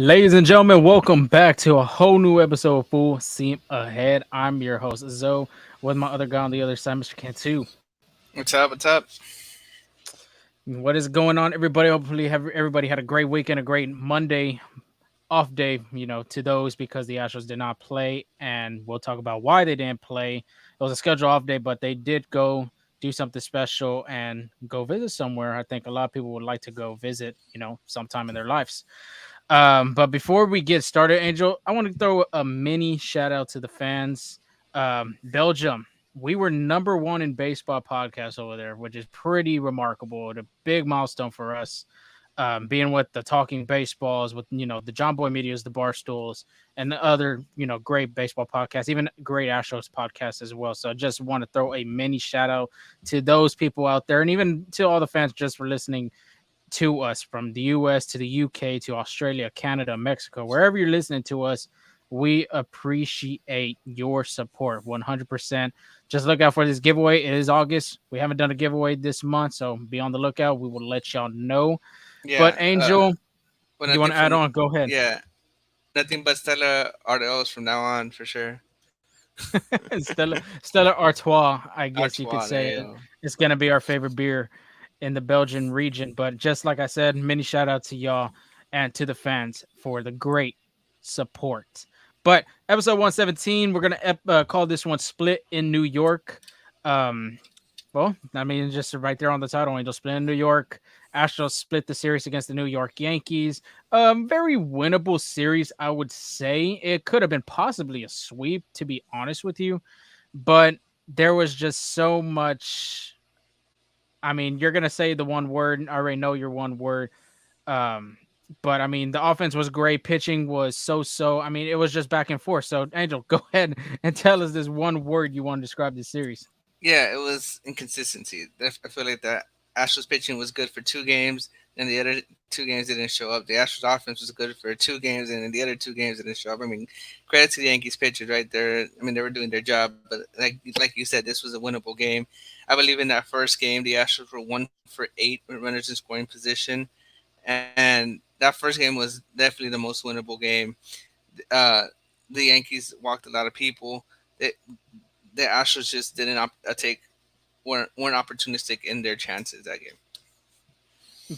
Ladies and gentlemen, welcome back to a whole new episode of Full Steam Ahead. I'm your host, Zoe, with my other guy on the other side, Mr. Cantu. What's up? What's up? What is going on, everybody? Hopefully, everybody had a great weekend, a great Monday off day, to those because the Astros did not play. And we'll talk about why they didn't play. It was a scheduled off day, but they did go do something special and go visit somewhere. I think a lot of people would like to go visit, sometime in their lives. But before we get started, Angel, I want to throw a mini shout out to the fans. Belgium, we were number one in baseball podcasts over there, which is pretty remarkable. A big milestone for us. Being with the Talking Baseballs, with the John Boy Medias, the Barstools, and the other great baseball podcasts, even great Astros podcasts as well. So I just want to throw a mini shout out to those people out there, and even to all the fans just for listening to us from the US to the UK to Australia, Canada, Mexico, wherever you're listening to us. We appreciate your support 100%. Just look out for this giveaway. It is August. We haven't done a giveaway this month, so be on the lookout. We will let y'all know. But Yeah. Angel, Well, you want nothing to add from. on? Go ahead. Yeah, nothing but Stella Arteos from now on for sure. Stella Artois, I guess you could Artois, there say you it. go. It's gonna be our favorite beer in the Belgian region. But just like I said, many shout out to y'all and to the fans for the great support. But episode 117, we're gonna call this one "Split in New York." Um, well, I mean, just right there on the title, Angel split in New York. Astros split the series against the New York Yankees. Very winnable series, I would say. It could have been possibly a sweep, to be honest with you, but there was just so much. I mean, you're gonna say the one word. I already know your one word. Um, but I mean, the offense was great. Pitching was so. I mean, it was just back and forth. So, Angel, go ahead and tell us this one word you want to describe this series. Yeah, it was inconsistency. I feel like the Astros pitching was good for 2 games, and the other 2 games didn't show up. The Astros offense was good for 2 games, and then the other 2 games didn't show up. I mean, credit to the Yankees pitchers right there. I mean, they were doing their job, but like you said, this was a winnable game. I believe in that first game, the Astros were 1 for 8 with runners in scoring position, and that first game was definitely the most winnable game. Uh, the Yankees walked a lot of people. They, the Astros just didn't take weren't opportunistic in their chances that game.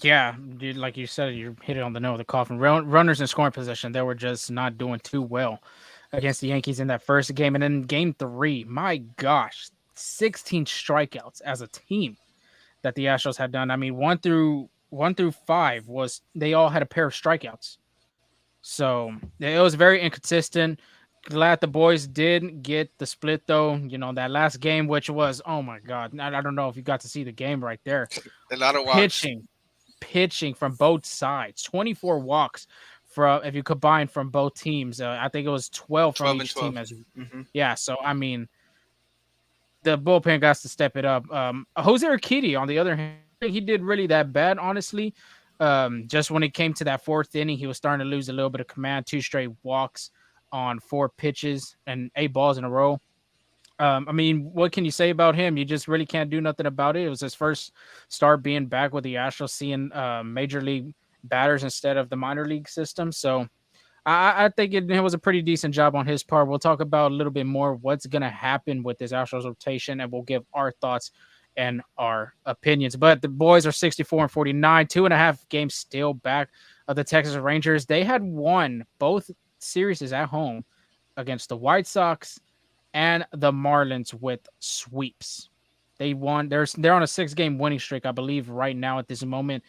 Yeah, dude, like you said, you hit it on the nail of the coffin. Runners in scoring position, they were just not doing too well against the Yankees in that first game. And then game three, my gosh, 16 strikeouts as a team that the Astros had done. I mean, one through five was they all had a pair of strikeouts. So it was very inconsistent. Glad the boys did get the split though. That last game, which was oh my god, I don't know if you got to see the game right there. A lot of walks, Pitching pitching from both sides. 24 walks from if you combine from both teams. I think it was 12 from 12 and each team 12. as Mm-hmm. yeah. So I mean, the bullpen got to step it up. Jose Urquidy, on the other hand, I think he did really that bad, honestly. Just when it came to that fourth inning, he was starting to lose a little bit of command. Two straight walks on four pitches and 8 balls in a row. I mean, what can you say about him? You just really can't do nothing about it. It was his first start being back with the Astros, seeing major league batters instead of the minor league system. So I think it was a pretty decent job on his part. We'll talk about a little bit more what's going to happen with this Astros rotation, and we'll give our thoughts and our opinions. But the boys are 64 and 49, 2.5 games still back of the Texas Rangers. They had won both series at home against the White Sox and the Marlins with sweeps. They won. They're on a 6 game winning streak, I believe, right now at this moment.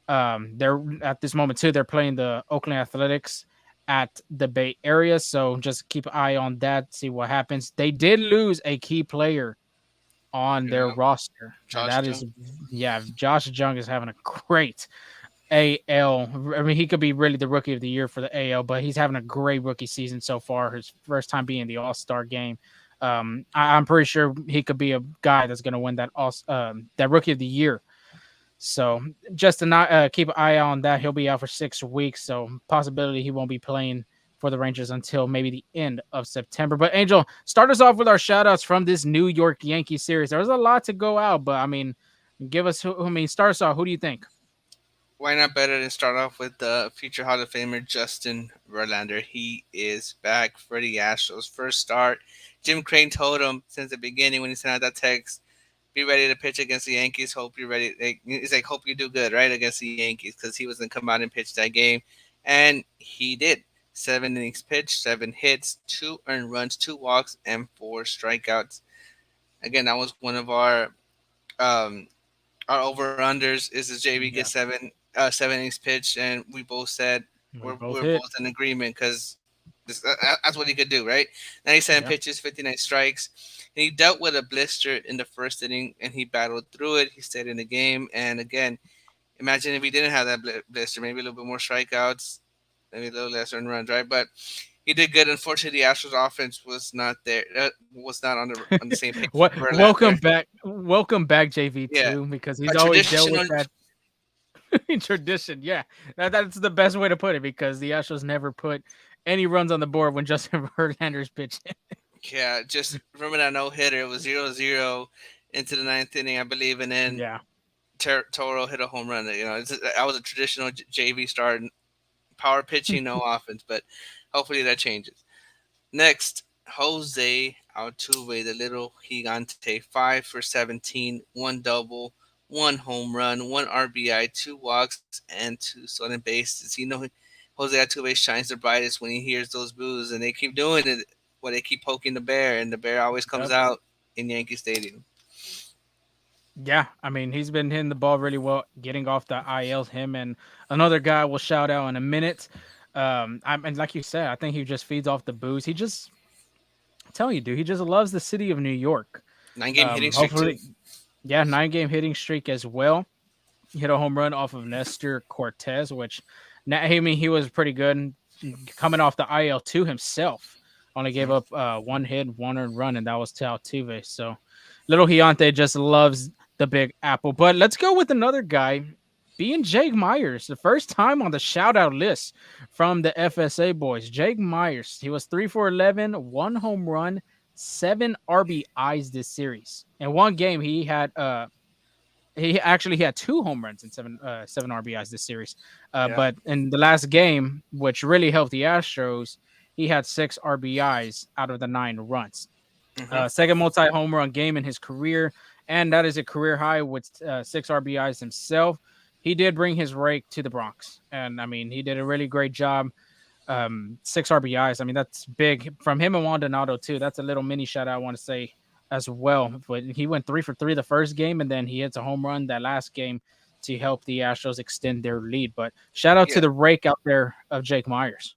They're at this moment too. They're playing the Oakland Athletics at the Bay Area, so just keep an eye on that. See what happens. They did lose a key player on their Yeah, roster, and Josh that is Jung. yeah. Josh Jung is having a great AL. I mean, he could be really the rookie of the year for the AL, but he's having a great rookie season so far. His first time being in the All Star game. I'm pretty sure he could be a guy that's going to win that rookie of the year. So just to not keep an eye on that, he'll be out for 6 weeks. So possibility he won't be playing for the Rangers until maybe the end of September. But Angel, start us off with our shout outs from this New York Yankees series. There was a lot to go out, but I mean, give us, I mean, start us off. Who do you think? why not better than start off with the future Hall of Famer Justin Verlander? He is back for the Astros. First start. Jim Crane told him since the beginning when he sent out that text, be ready to pitch against the Yankees. Hope you're ready. He's like, hope you do good, right, against the Yankees because he was going to come out and pitch that game. And he did. 7 innings pitched, 7 hits, 2 earned runs, 2 walks, and 4 strikeouts. Again, that was one of um, our over unders. Is this JV gets Yeah, 7 innings pitched, and we both said we both we're hit. both in agreement because that's what he could do, right? 97 Yeah. pitches, 59 strikes, and he dealt with a blister in the first inning, and he battled through it. He stayed in the game, and again, imagine if he didn't have that blister, maybe a little bit more strikeouts, maybe a little less earned runs, right? But he did good. Unfortunately, the Astros offense was not there. Was not on the same page What? with Verlander. Welcome back, JV Yeah, two, because a he's always dealt traditional. with that tradition. Yeah, that's the best way to put it because the Astros never put any runs on the board when Justin Verlander's pitching. Yeah, just remember that no hitter. It was 0-0 into the ninth inning, I believe, and then Yeah, Toro hit a home run. I was a traditional JV start, power pitching, no offense, but hopefully that changes. Next, Jose Altuve, the little gigante, 5 for 17, one double, one home run, one RBI, 2 walks, and 2 stolen bases. Jose Altuve shines the brightest when he hears those boos, and they keep doing it. Well, they keep poking the bear, and the bear always comes yep. out in Yankee Stadium. Yeah, I mean he's been hitting the ball really well, getting off the ILs. Him and another guy we'll shout out in a minute. And like you said, I think he just feeds off the booze. He just I'm telling you, dude, he just loves the city of New York. 9 game hitting streak too. Hopefully, yeah, 9 game hitting streak as well. He hit a home run off of Nestor Cortez, which now I mean he was pretty good coming off the IL two himself. Only gave Mhm. up one hit, one earned run, and that was to Altuve. So little Giante just loves the Big Apple. But let's go with another guy, being Jake Myers, the first time on the shout out list from the FSA boys. Jake Myers, he was 3 for 11, one home run, 7 RBIs this series. In one game, he actually had 2 home runs and seven RBIs this series. Yeah. But in the last game, which really helped the Astros, he had 6 RBIs out of the 9 runs. Hmm. Second multi home run game in his career, and that is a career high with 6 RBIs himself. He did bring his rake to the Bronx, and I mean he did a really great job. 6 RBIs. I mean that's big from him and Juan Donato too. That's a little mini shout out I want to say as well. But he went 3 for 3 the first game, and then he hits a home run that last game to help the Astros extend their lead. But shout out to Yeah. the rake out there of Jake Myers.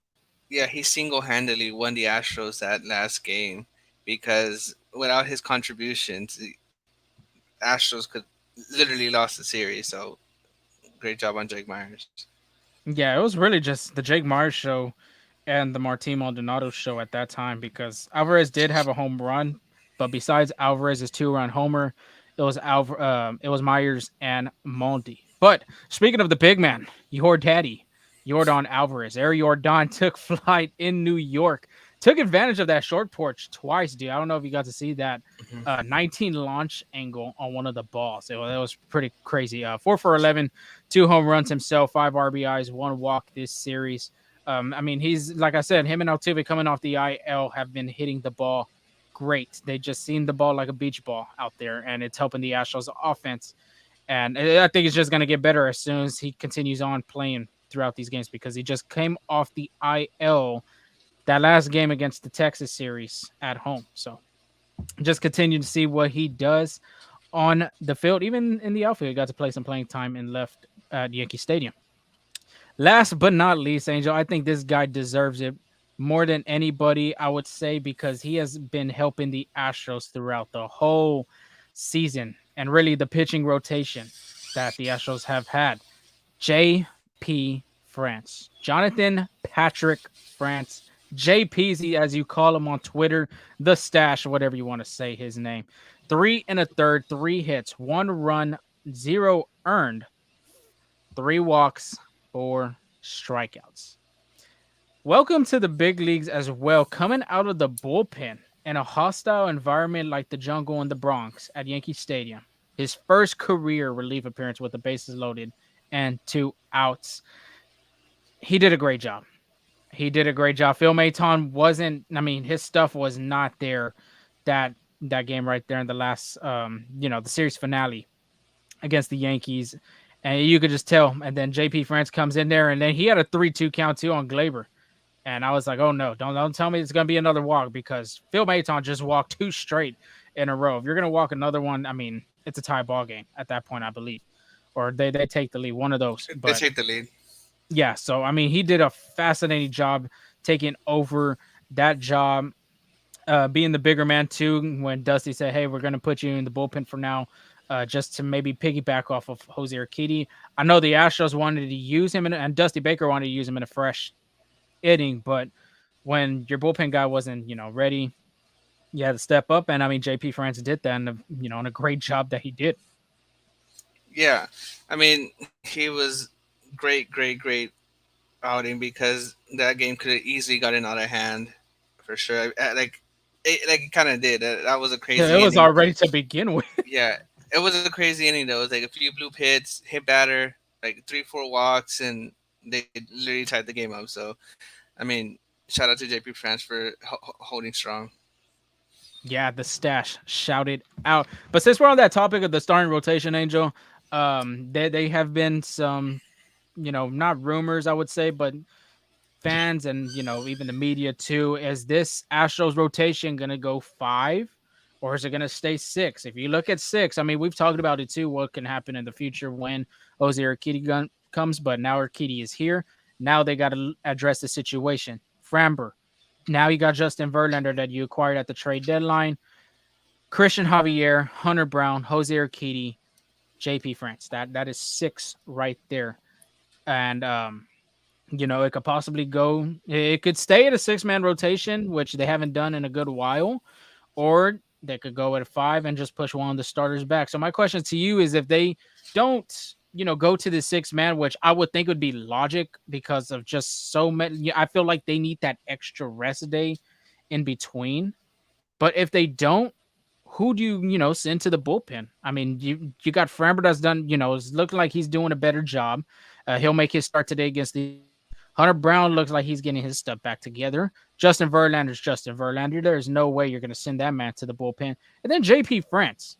Yeah, he single handedly won the Astros that last game because without his contributions, the Astros could literally lost the series. So great job on Jake Myers. Yeah, it was really just the Jake Myers show and the Martin Maldonado show at that time because Alvarez did have a home run, but besides Alvarez's 2 run homer, it was Myers and Maldi. But speaking of the big man, your daddy, Jordan Alvarez, Air Jordan took flight in New York, took advantage of that short porch twice, dude. I don't know if you got to see that Hmm. 19 launch angle on one of the balls. That was pretty crazy. 4 for 11, 2 home runs himself, 5 RBIs, 1 walk this series. I mean, he's like I said, him and Altuve coming off the IL have been hitting the ball great. They just seen the ball like a beach ball out there, and it's helping the Astros offense. And I think it's just going to get better as soon as he continues on playing throughout these games because he just came off the IL that last game against the Texas series at home. So just continue to see what he does on the field, even in the outfield. He got to play some playing time and left at Yankee Stadium. Last but not least, Angel, I think this guy deserves it more than anybody, I would say, because he has been helping the Astros throughout the whole season and really the pitching rotation that the Astros have had. J.P. France, Jonathan Patrick France, JPZ, as you call him on Twitter, the stash, whatever you want to say his name. 3 1/3, 3 hits, 1 run, 0 earned, 3 walks, 4 strikeouts. Welcome to the big leagues as well, coming out of the bullpen in a hostile environment like the jungle in the Bronx at Yankee Stadium. His first career relief appearance with the bases loaded and 2 outs. He did a great job. He did a great job. Phil Maton wasn't. I mean, his stuff was not there. That game right there in the last, the series finale against the Yankees, and you could just tell. And then JP France comes in there, and then he had a 3-2 count too on Glaber. And I was like, oh no, don't tell me it's gonna be another walk because Phil Maton just walked two straight in a row. If you're gonna walk another one, I mean, it's a tie ball game at that point, I believe, or they take the lead, one of those. They But take the lead. yeah, so I mean, he did a fascinating job taking over that job, being the bigger man too. When Dusty said, "Hey, we're gonna put you in the bullpen for now." Just to maybe piggyback off of Jose Urquidy. I know the Astros wanted to use him, and Dusty Baker wanted to use him in a fresh inning, but when your bullpen guy wasn't, ready, you had to step up. And I mean, JP France did that, and and a great job that he did. Yeah, I mean, he was great outing because that game could have easily gotten out of hand for sure. Like it kind of did. That was a Yeah, it crazy was inning. already to begin with. Yeah, it was a crazy inning though. It was like a few blue hits, hit batter, like 3 4 walks, and they literally tied the game up. So I mean, shout out to JP France for holding strong. Yeah, the stash shouted out. But since we're on that topic of the starting rotation, Angel, they have been some, not rumors, I would say, but fans and even the media too. Is this Astros rotation gonna go five, or is it gonna stay six? If you look at six, I mean, we've talked about it too. What can happen in the future when Jose Urquidy comes, but now Urquidy is here. Now they got to address the situation. Framber. Now you got Justin Verlander that you acquired at the trade deadline. Christian Javier, Hunter Brown, Jose Urquidy, JP France. That is six right there. And it could possibly go. It could stay at a six-man rotation, which they haven't done in a good while, or they could go at a five and just push one of the starters back. So my question to you is, if they don't, go to the six-man, which I would think would be logic because of just so many. I feel like they need that extra rest day in between. But if they don't, who do you send to the bullpen? I mean, you got Framber that's done, it's looking like he's doing a better job. He'll make his start today against the Yankees. Hunter Brown looks like he's getting his stuff back together. Justin Verlander's Justin Verlander. There's no way you're going to send that man to the bullpen. And then JP France.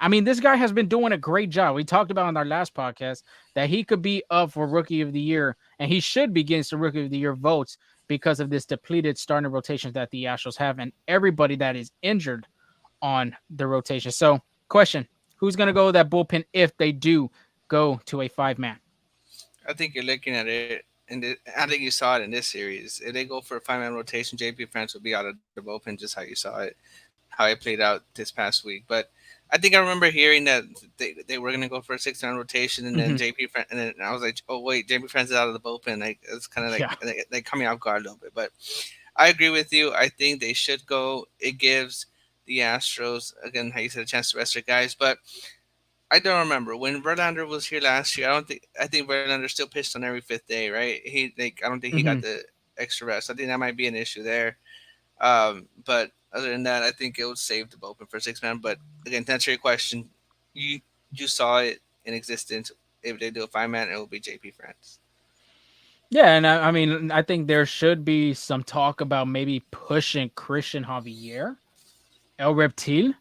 I mean, this guy has been doing a great job. We talked about in our last podcast that he could be up for Rookie of the Year, and he should be getting some Rookie of the Year votes because of this depleted starting rotation that the Astros have and everybody that is injured on the rotation. So, question: who's going to go with that bullpen if they do go to a five-man? I think you're looking at it, and I think you saw it in this series. If they go for a 5 man rotation, JP France will be out of the bullpen, just how you saw it, how it played out this past week. But I think I remember hearing that they were gonna go for a 6 man rotation, and then Mm-hmm. JP France, and then I was like, oh wait, JP France is out of the bullpen. Like it's kind of Yeah. like coming off guard a little bit. But I agree with you. I think they should go. It gives the Astros again, how you said, a chance to rest their guys, but I don't remember when Verlander was here last year. I don't think I think Verlander still pitched on every 5th day, right? I don't think he got Mm-hmm. the extra rest. I think that might be an issue there. But other than that, I think it would save the bullpen for 6 man. But again, to answer your question, you you saw it in existence. If they do a 5 man, it will be JP France. Yeah, and I mean, I think there should be some talk about maybe pushing Christian Javier, El Reptil.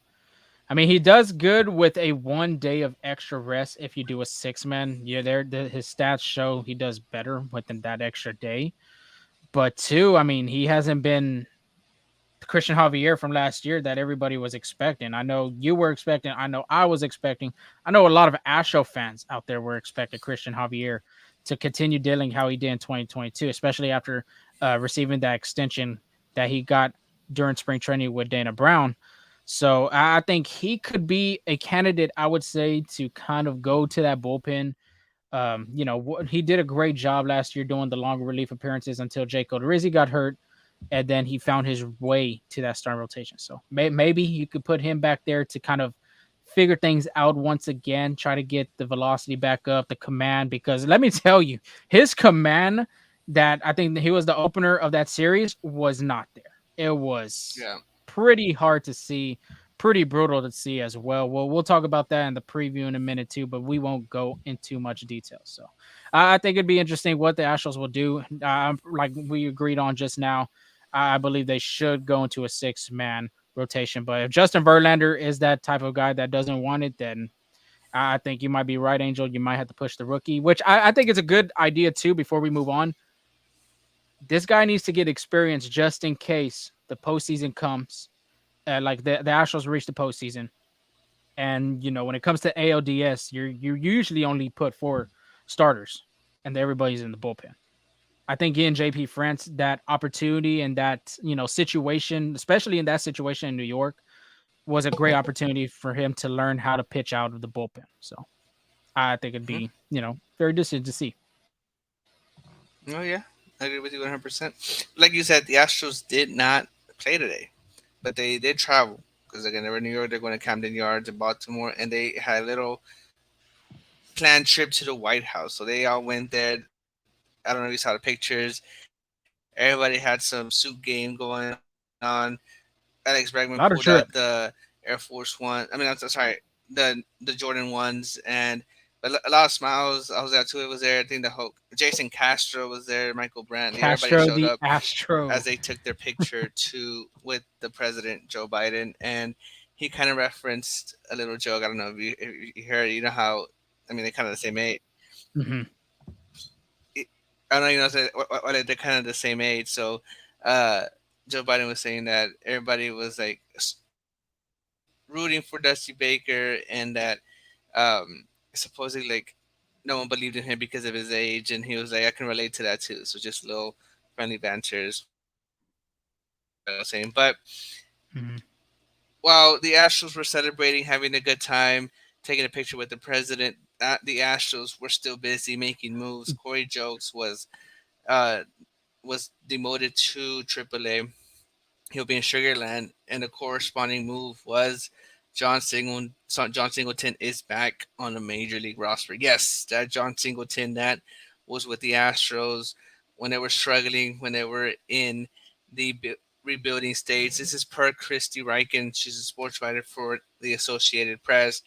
I mean, he does good with a 1 day of extra rest if you do a six-man. Yeah, his stats show he does better within that extra day. But two, I mean, he hasn't been Christian Javier from last year that everybody was expecting. I know you were expecting. I know I was expecting. I know a lot of Astro fans out there were expecting Christian Javier to continue dealing how he did in 2022, especially after receiving that extension that he got during spring training with Dana Brown. So I think he could be a candidate, I would say, to kind of go to that bullpen. He did a great job last year doing the longer relief appearances until Jake Odorizzi got hurt, and then he found his way to that starting rotation. So maybe you could put him back there to kind of figure things out once again, try to get the velocity back up, the command, because let me tell you, his command that I think he was the opener of that series was not there. It was Yeah, pretty hard to see, pretty brutal to see as well. We'll talk about that in the preview in a minute too, but we won't go into much detail. So I think it'd be interesting what the Astros will do. Like we agreed on just now, I believe they should go into a 6-man rotation. But if Justin Verlander is that type of guy that doesn't want it, then I think you might be right, Angel. You might have to push the rookie, which I think is a good idea too. Before we move on, this guy needs to get experience just in case the postseason comes. Like the Astros reach the postseason, and when it comes to ALDS, you usually only put 4 starters, and everybody's in the bullpen. I think getting JP France that opportunity and that situation, especially in that situation in New York, was a great opportunity for him to learn how to pitch out of the bullpen. So I think it'd Mhm. be very distant to see. Oh yeah, I agree with you 100%. Like you said, the Astros did not play today, but they did travel because again they were in New York. They're going to Camden Yards in Baltimore, and they had a little planned trip to the White House. So they all went there. I don't know if you saw the pictures. Everybody had some suit game going on. Alex Bregman pulled out A lot the of trip. Air Force One. I mean, I'm so sorry, the Jordan ones, and a lot of smiles. I was there too. It was there. I think Jason Castro was there. Michael Brantley. Everybody showed Castro up the as they Astro. took their picture with the president Joe Biden, and he kind of referenced a little joke. I don't know if you heard. You know how I mean they're kind of the same age. Hmm. I don't know. They're kind of the same age. So uh, Joe Biden was saying that everybody was like rooting for Dusty Baker, and that supposedly like no one believed in him because of his age, and he was like, I can relate to that too. So just little friendly banter is what I was saying. But Hmm. while the Astros were celebrating, having a good time, taking a picture with the president, the Astros were still busy making moves. Corey Jokes uh, was demoted to AAA. He'll be in Sugarland, and the corresponding move was John Singleton is back on the major league roster. Yes, that John Singleton that was with the Astros when they were struggling, when they were in the rebuilding stage. This is per Christy Riken. She's a sports writer for the Associated Press.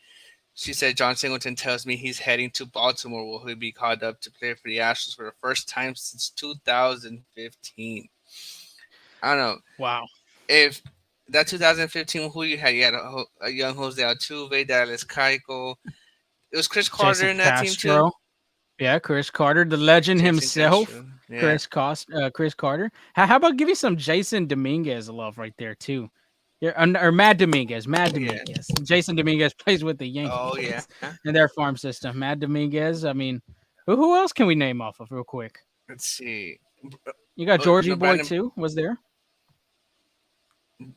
She said John Singleton tells me he's heading to Baltimore where he'll be called up to play for the Astros for the first time since 2015. I don't know Wow. if that 2015, who you had? You had a young Jose Altuve, Dallas Keuchel. It was Chris Carter Jason in that team too. Castro. Yeah, Chris Carter, the legend Jason himself. Castro. Yeah. Chris Carter. How about give you some Jason Dominguez love right there too? Yeah, or Mad Dominguez. Mad Yeah. Dominguez. Jason Dominguez plays with the Oh Yankees yeah. in their farm system. Mad Dominguez. I mean, who else can we name off of real quick? Let's see. You got Oh Georgie no, Boy Brandon. too. Was there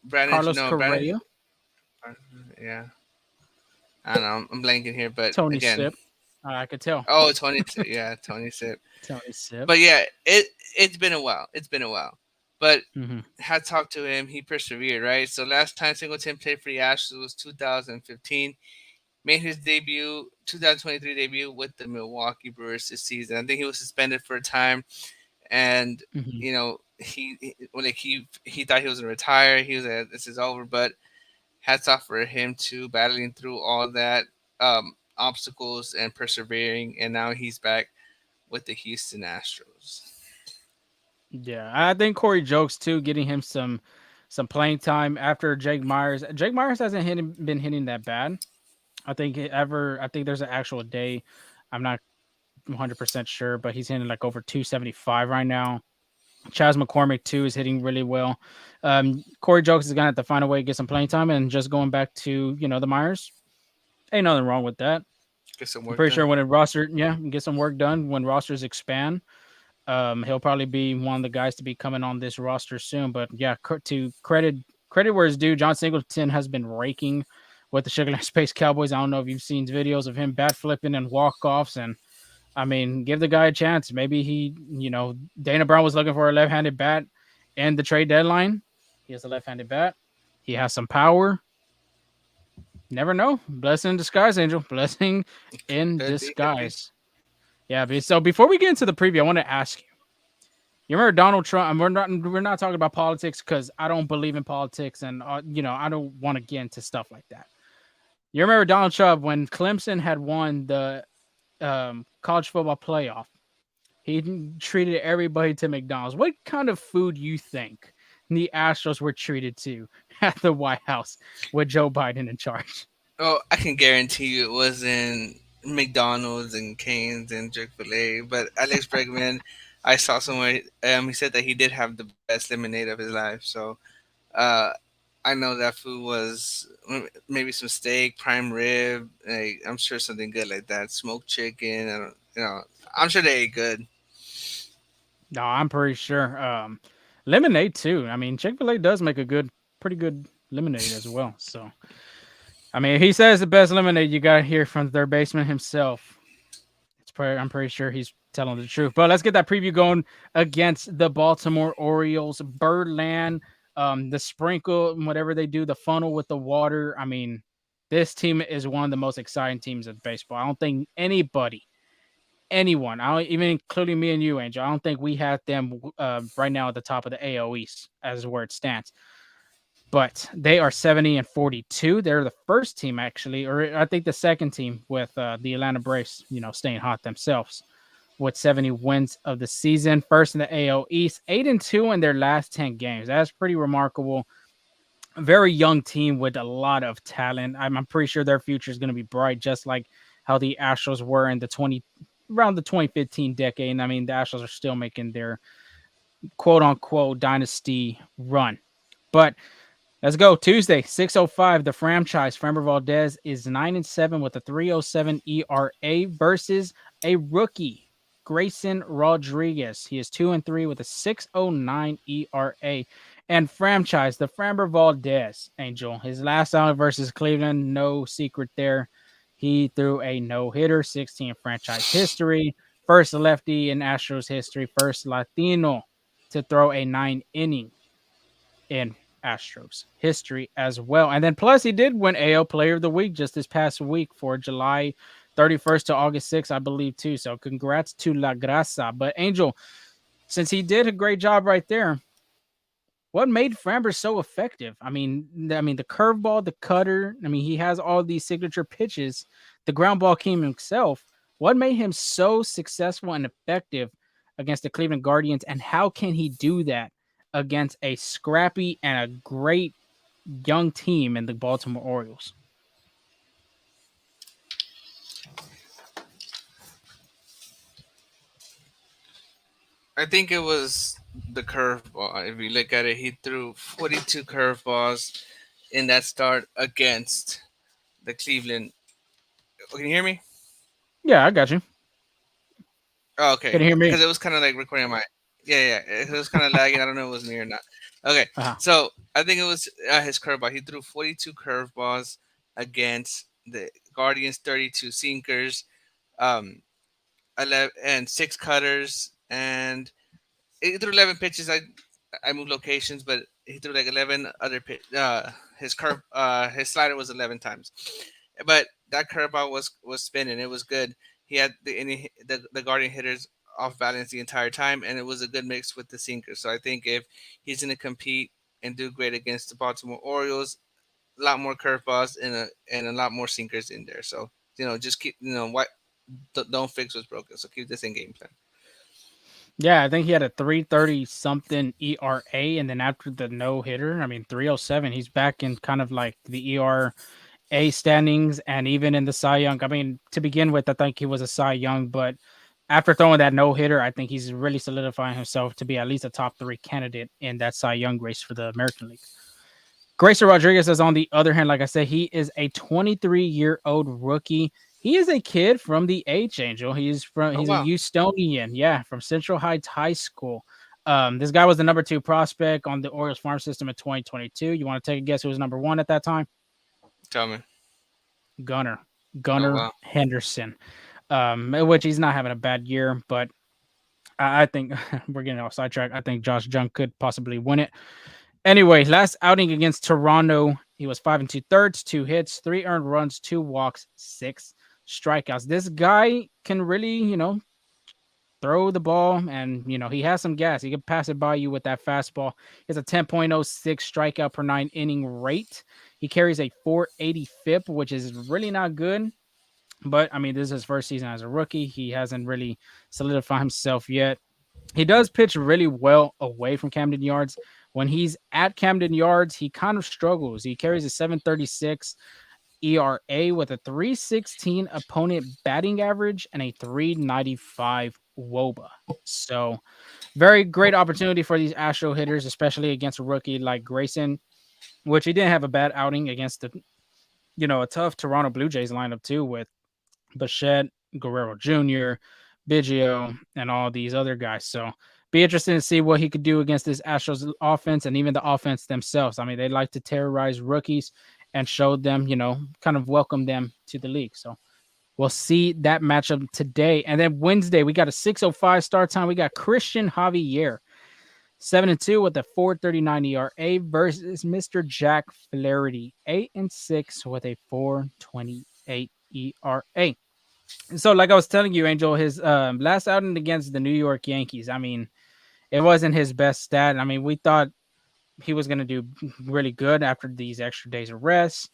Brandon. Carlos No, Brandon. Correa, Yeah. I don't know. I'm blanking here, but Tony again. Sip? I could tell. Oh, Tony. Yeah, Tony said. Tony Sip. But yeah, it's been a while. It's been a while. But Hmm. had talked to him, he persevered, right? So last time Singleton played for the Astros was 2015. Made his 2023 debut with the Milwaukee Brewers this season. I think he was suspended for a time, and Hmm. he thought he was gonna retire. He was like, this is over. But hats off for him too, battling through all that obstacles and persevering, and now he's back with the Houston Astros. Yeah, I think Corey Jokes too, getting him some playing time after Jake Myers. Jake Myers hasn't been hitting that bad. I think there's an actual day. I'm not 100% sure, but he's hitting like over 275 right now. Chas McCormick too is hitting really well. Corey Jokes is gonna have to find a way to get some playing time, and just going back to the Myers. Ain't nothing wrong with that. Get some I'm work pretty done. sure when a roster, yeah, get some work done when rosters expand. He'll probably be one of the guys to be coming on this roster soon. But yeah, to credit where it's due, John Singleton has been raking with the Sugarland Space Cowboys. I don't know if you've seen videos of him bat flipping and walk offs, and I mean, give the guy a chance. Maybe Dana Brown was looking for a left-handed bat and the trade deadline. He has a left-handed bat. He has some power. Never know. Blessing in disguise, Angel. Blessing in Could be, could be. disguise. Yeah. So before we get into the preview, I want to ask you. You remember Donald Trump? And we're not talking about politics because I don't believe in politics, and I don't want to get into stuff like that. You remember Donald Trump when Clemson had won the college football playoff? He treated everybody to McDonald's. What kind of food you think the Astros were treated to at the White House with Joe Biden in charge? Oh, I can guarantee you it wasn't McDonald's and Cane's and Chick-fil-A, but Alex Bregman, I saw somewhere, he said that he did have the best lemonade of his life. So, uh, I know that food was maybe some steak, prime rib, like, I'm sure something good like that, smoked chicken. I don't, I'm sure they ate good. No, I'm pretty sure. Lemonade too. I mean, Chick Fil A does make a pretty good lemonade as well. So, I mean, if he says the best lemonade, you got to hear from their basement himself. I'm pretty sure he's telling the truth. But let's get that preview going against the Baltimore Orioles. Birdland, the sprinkle, whatever they do, the funnel with the water. I mean, this team is one of the most exciting teams of baseball. I don't think anyone, I don't, even including me and you, Angel, I don't think we have them right now at the top of the AL East as where it stands. But they are 70-42. They're the first team, actually, or I think the second team with the Atlanta Braves, staying hot themselves with 70 wins of the season. First in the AL East, 8-2 in their last 10 games. That's pretty remarkable. A very young team with a lot of talent. I'm pretty sure their future is going to be bright, just like how the Astros were in around the 2015 decade. And I mean, the Astros are still making their quote unquote dynasty run. But let's go. Tuesday, 6:05. The franchise, Framber Valdez, is 9-7 with a 3.07 ERA versus a rookie, Grayson Rodriguez. He is 2-3 with a 6.09 ERA. And franchise, the Framber Valdez, Angel, his last outing versus Cleveland, no secret there. He threw a no-hitter, 16 franchise history, first lefty in Astros history, first Latino to throw a 9 inning in Astros history as well. And then plus he did win AL Player of the Week just this past week for July 31st to August 6th, I believe, too. So congrats to La Grasa. But Angel, since he did a great job right there, what made Framber so effective? I mean the curveball, the cutter. I mean, he has all these signature pitches. The ground ball came himself. What made him so successful and effective against the Cleveland Guardians, and how can he do that against a scrappy and a great young team in the Baltimore Orioles? I think it was the curveball. If you look at it, he threw 42 curveballs in that start against the Cleveland. Oh, can you hear me? Yeah, I got you. Oh, Can okay. you hear me? Because it was kind of like recording on my. Yeah, yeah. It was kind of lagging. I don't know if it was me or not. Okay. Uh-huh. So I think it was his curveball. He threw 42 curveballs against the Guardians, 32 sinkers, um, 11 and six cutters, and he threw 11 pitches. I moved locations, but he threw like 11 other pitch. His slider was 11 times, but that curveball was spinning. It was good. He had the Guardian hitters off balance the entire time, and it was a good mix with the sinker. So I think if he's going to compete and do great against the Baltimore Orioles, a lot more curveballs and a lot more sinkers in there. So just keep what don't fix what's broken. So keep this in game plan. Yeah, I think he had a 3.30 something ERA, and then after the no hitter, I mean 3.07, he's back in kind of like the ERA standings, and even in the Cy Young. I mean, to begin with, I think he was a Cy Young, but after throwing that no hitter, I think he's really solidifying himself to be at least a top three candidate in that Cy Young race for the American League. Grayson Rodriguez is on the other hand, like I said, he is a 23-year-old rookie. He is a kid from the H Angel. Oh He's a wow, Houstonian, yeah, from Central Heights High School. This guy was the number 2 prospect on the Orioles farm system in 2022. You want to take a guess who was number 1 at that time? tell me. Gunnar. Oh Gunnar wow. Henderson. Which he's not having a bad year, but I think we're getting off sidetrack. I think Josh Jung could possibly win it. Anyway, last outing against Toronto, he was 5 2/3, 2 hits, 3 earned runs, 2 walks, 6 strikeouts. This guy can really, throw the ball, and he has some gas. He can pass it by you with that fastball. He has a 10.06 strikeout per nine inning rate. He carries a 480 FIP, which is really not good. But I mean, this is his first season as a rookie. He hasn't really solidified himself yet. He does pitch really well away from Camden Yards. When he's at Camden Yards, he kind of struggles. He carries a 736 ERA with a 316 opponent batting average and a 395 WOBA. So, very great opportunity for these Astro hitters, especially against a rookie like Grayson, which he didn't have a bad outing against a tough Toronto Blue Jays lineup too with Bichette, Guerrero Jr., Biggio, and all these other guys. So be interesting to see what he could do against this Astros offense and even the offense themselves. I mean, they like to terrorize rookies and show them, kind of welcome them to the league. So we'll see that matchup today. And then Wednesday, we got a 6:05 start time. We got Christian Javier, 7-2 with a 4.39 ERA versus Mr. Jack Flaherty, 8-6 with a 4.28 ERA. So, like I was telling you, Angel, his last outing against the New York Yankees, I mean, it wasn't his best stat. I mean, we thought he was going to do really good after these extra days of rest.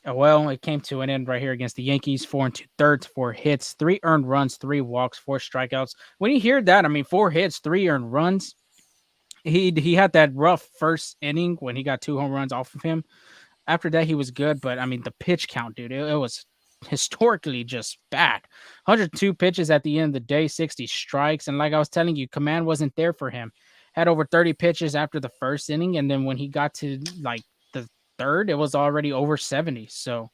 Well, it came to an end right here against the Yankees. 4 2/3, 4 hits, 3 earned runs, 3 walks, 4 strikeouts. When you hear that, I mean, 4 hits, 3 earned runs. He had that rough first inning when he got 2 home runs off of him. After that, he was good, but I mean, the pitch count, dude, it was historically just bad. 102 pitches at the end of the day, 60 strikes. And like I was telling you, command wasn't there for him. Had over 30 pitches after the first inning. And then when he got to like the third, it was already over 70. So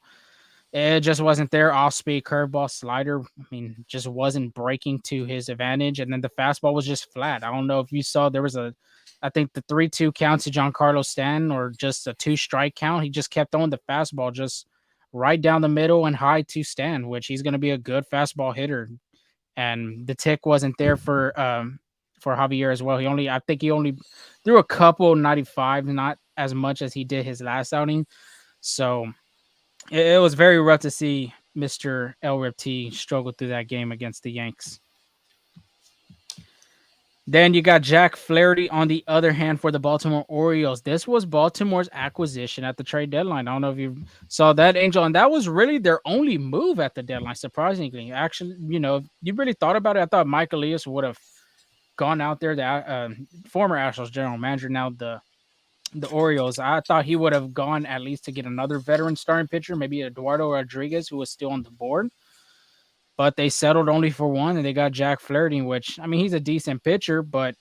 it just wasn't there. Off speed, curveball, slider. I mean, just wasn't breaking to his advantage. And then the fastball was just flat. I don't know if you saw there was I think the 3-2 count to Giancarlo Stanton or just a 2 strike count. He just kept throwing the fastball just right down the middle and high to Stanton, which he's going to be a good fastball hitter. And the tick wasn't there for Javier as well. I think he only threw a couple 95, not as much as he did his last outing. So it was very rough to see Mr. El Ripti struggle through that game against the Yanks. Then you got Jack Flaherty on the other hand for the Baltimore Orioles. This was Baltimore's acquisition at the trade deadline. I don't know if you saw that, Angel, and that was really their only move at the deadline, surprisingly. Actually, if you really thought about it, I thought Mike Elias would have gone out there, the former Astros general manager, now the Orioles. I thought he would have gone at least to get another veteran starting pitcher, maybe Eduardo Rodriguez, who was still on the board. But they settled only for one, and they got Jack Flaherty, which, I mean, he's a decent pitcher, but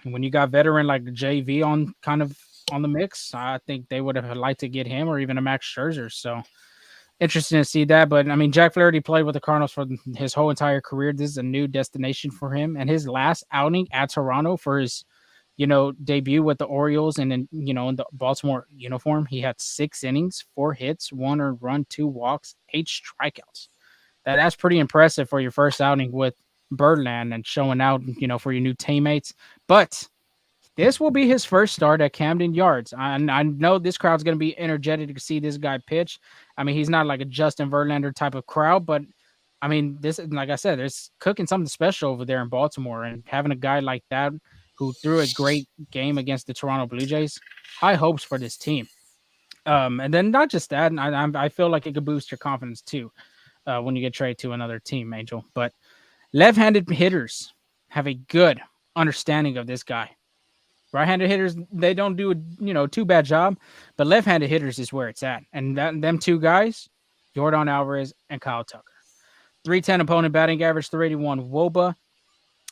when you got veteran like JV on kind of on the mix, I think they would have liked to get him or even a Max Scherzer. So interesting to see that. But I mean, Jack Flaherty played with the Cardinals for his whole entire career. This is a new destination for him. And his last outing at Toronto for his, debut with the Orioles and then, in the Baltimore uniform, he had 6 innings, 4 hits, 1 earned run, 2 walks, 8 strikeouts. That's pretty impressive for your first outing with Birdland and showing out, for your new teammates. But this will be his first start at Camden Yards. And I know this crowd's going to be energetic to see this guy pitch. I mean, he's not like a Justin Verlander type of crowd, but I mean, this, like I said, there's cooking something special over there in Baltimore, and having a guy like that who threw a great game against the Toronto Blue Jays, high hopes for this team. And then not just that, I feel like it could boost your confidence too when you get traded to another team, Angel. But left-handed hitters have a good understanding of this guy. Right-handed hitters, they don't do a too bad job, but left-handed hitters is where it's at. And them two guys, Jordan Alvarez and Kyle Tucker. 310 opponent batting average, 381 WOBA.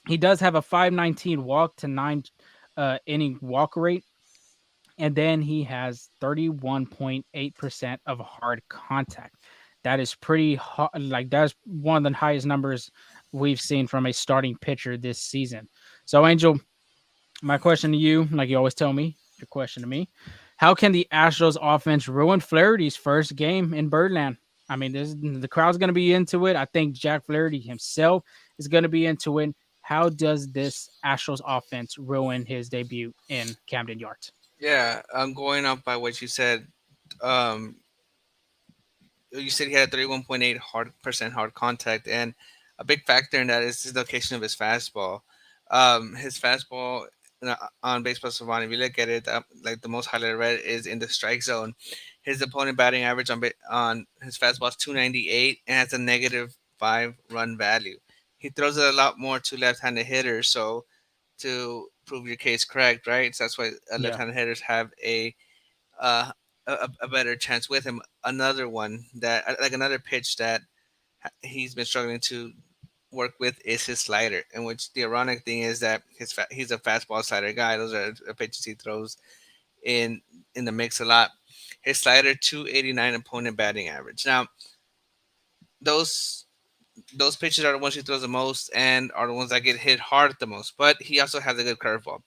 He does have a 519 walk to 9 inning walk rate. And then he has 31.8% of hard contact. That is pretty hot. Like, that's one of the highest numbers we've seen from a starting pitcher this season. So, Angel, my question to you, like you always tell me, your question to me, how can the Astros offense ruin Flaherty's first game in Birdland? I mean, the crowd's going to be into it. I think Jack Flaherty himself is going to be into it. How does this Astros offense ruin his debut in Camden Yards? Yeah, I'm going up by what you said. Um, you said he had a 31.8 hard contact, and a big factor in that is the location of his fastball. His fastball on Baseball Savant, if you look at it, like the most highlighted red is in the strike zone. His opponent batting average on his fastball is 298 and has a negative 5 run value. He throws it a lot more to left-handed hitters, so to prove your case correct, right? So that's why Yeah. left-handed hitters have uh, a better chance with him. Another one that like another pitch that he's been struggling to work with is his slider. In which the ironic thing is that he's a fastball slider guy. Those are pitches he throws in in the mix a lot. His slider 289 opponent batting average. Now those those pitches are the ones he throws the most and are the ones that get hit hard the most. But he also has a good curveball,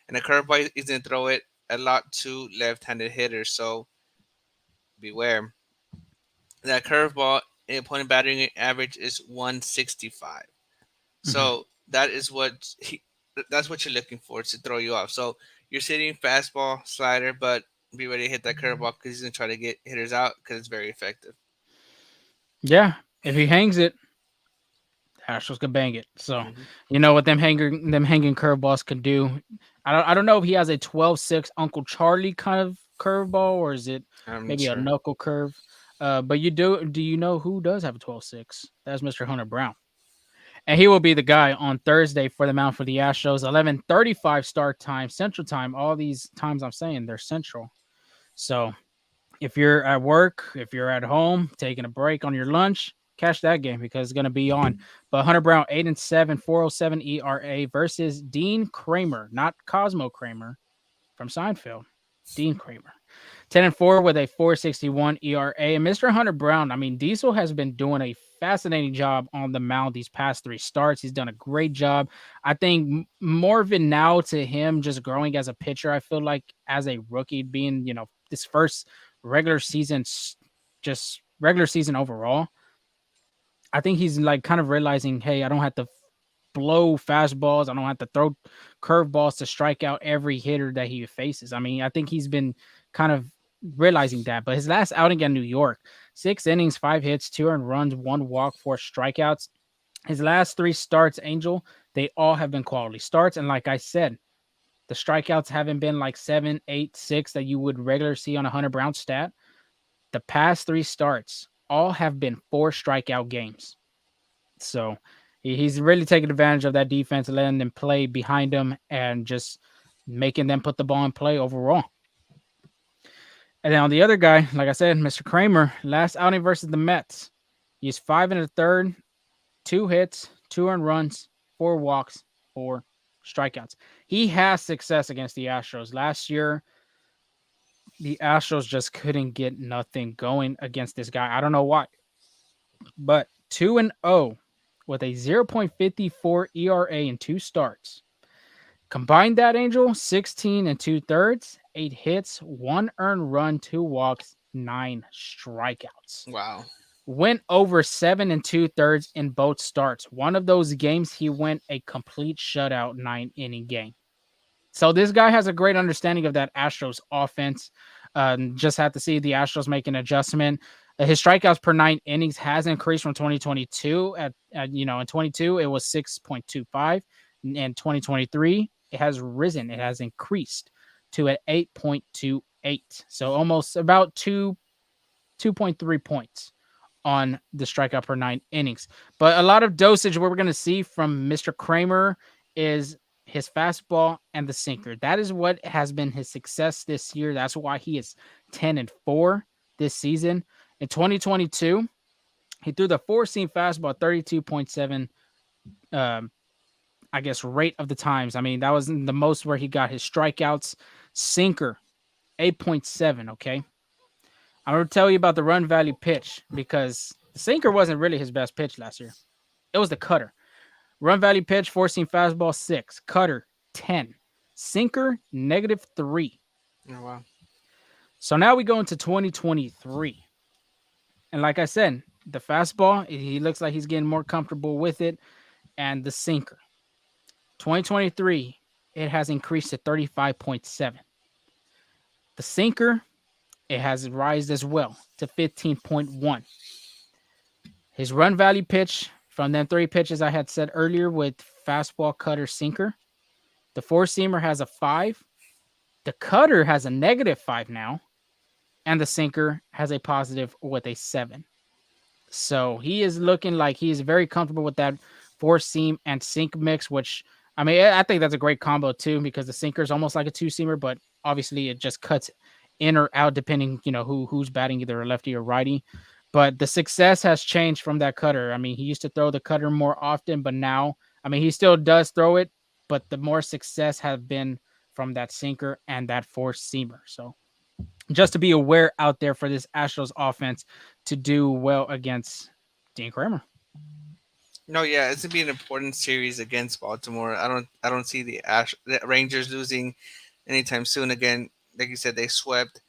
and the curveball he's gonna throw it a lot to left-handed hitters. So beware. That curveball opponent batting average is 165. Hmm. So that's what you're looking for to throw you off. So you're sitting fastball, slider, but be ready to hit that curveball because he's gonna try to get hitters out because it's very effective. Yeah. If he hangs it, Astros could bang it. So Hmm. you know what them hanging curveballs can do. I don't know if he has a 12-6 Uncle Charlie kind of curveball or is it I'm not maybe a sure. knuckle curve. But do you know who does have a 12-6? That's Mr. Hunter Brown. And he will be the guy on Thursday for the mound for the Astros. 11:35 start time, Central Time. All these times I'm saying they're Central. So if you're at work, if you're at home, taking a break on your lunch, catch that game because it's going to be on. But Hunter Brown, 8-7, 407 ERA versus Dean Kramer, not Cosmo Kramer from Seinfeld. Dean Kramer. 10-4 with a 461 ERA. And Mr. Hunter Brown, I mean, Diesel has been doing a fascinating job on the mound these past 3 starts. He's done a great job. I think more of it now to him just growing as a pitcher. I feel like as a rookie, being, this first regular season, just regular season overall, I think he's like kind of realizing, hey, I don't have to blow fastballs. I don't have to throw curveballs to strike out every hitter that he faces. I mean, I think he's been kind of realizing that. But his last outing at New York, 6 innings, 5 hits, 2 earned runs, 1 walk, 4 strikeouts. His last 3 starts, Angel, they all have been quality starts. And like I said, the strikeouts haven't been like 7, 8, 6 that you would regularly see on a Hunter Brown stat. The past 3 starts all have been 4 strikeout games. So he's really taking advantage of that defense, letting them play behind him and just making them put the ball in play overall. And then on the other guy, like I said, Mr. Kramer, last outing versus the Mets, he's 5 and a third, 2 hits, 2 earned runs, 4 walks, 4 strikeouts. He has success against the Astros. Last year, the Astros just couldn't get nothing going against this guy. I don't know why, but 2-0 with a 0.54 ERA in 2 starts. Combine that, Angel, 16 and 2/3, 8 hits, 1 earned run, 2 walks, 9 strikeouts. Wow. Went over 7 and 2/3 in both starts. One of those games, he went a complete shutout 9 inning game. So this guy has a great understanding of that Astros offense. Just have to see the Astros make an adjustment. His strikeouts per 9 innings has increased from 2022. In 22 it was 6.25. In 2023 it has risen. It has increased to at 8.28. So almost about 2.3 points on the strikeout per 9 innings. But a lot of dosage what we're going to see from Mr. Kramer is his fastball and the sinker. That is what has been his success this year. That's why he is 10-4 this season. In 2022, he threw the four seam fastball 32.7 um I guess rate of the times. I mean, that was the most where he got his strikeouts. Sinker 8.7, okay? I'm going to tell you about the run value pitch because the sinker wasn't really his best pitch last year. It was the cutter. Run value pitch, four seam fastball, 6. Cutter, 10. Sinker, -3. Oh, wow. So now we go into 2023. And like I said, the fastball, he looks like he's getting more comfortable with it. And the sinker, 2023, it has increased to 35.7. The sinker, it has rised as well to 15.1. His run value pitch, From them three pitches I had said earlier with fastball, cutter, sinker, the four seamer has a 5. The cutter has a -5 now, and the sinker has a positive with a 7. So he is looking like he is very comfortable with that four seam and sink mix, which I mean, I think that's a great combo too, because the sinker is almost like a two seamer, but obviously it just cuts in or out depending, who's batting, either a lefty or righty. But the success has changed from that cutter. I mean, he used to throw the cutter more often, but now, I mean, he still does throw it, but the more success have been from that sinker and that four seamer. So just to be aware out there for this Astros offense to do well against Dean Kramer. No, yeah, it's gonna be an important series against Baltimore. I don't see the Rangers losing anytime soon. Again, like you said, they swept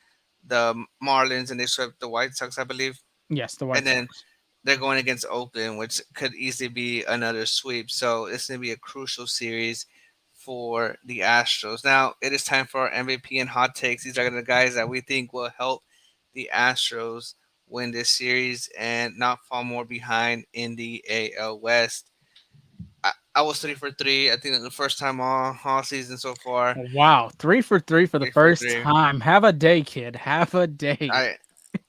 the Marlins and they swept the White Sox, I believe, Yes, the and White then Sox. they're going against Oakland, which could easily be another sweep. So it's going to be a crucial series for the Astros. Now it is time for our MVP and hot takes. These are the guys that we think will help the Astros win this series and not fall more behind in the AL West. I was 3 for 3. I think the first time all season so far. Wow, 3 for 3 for the 3 for 3. first time. Have a day, kid. Have a day. I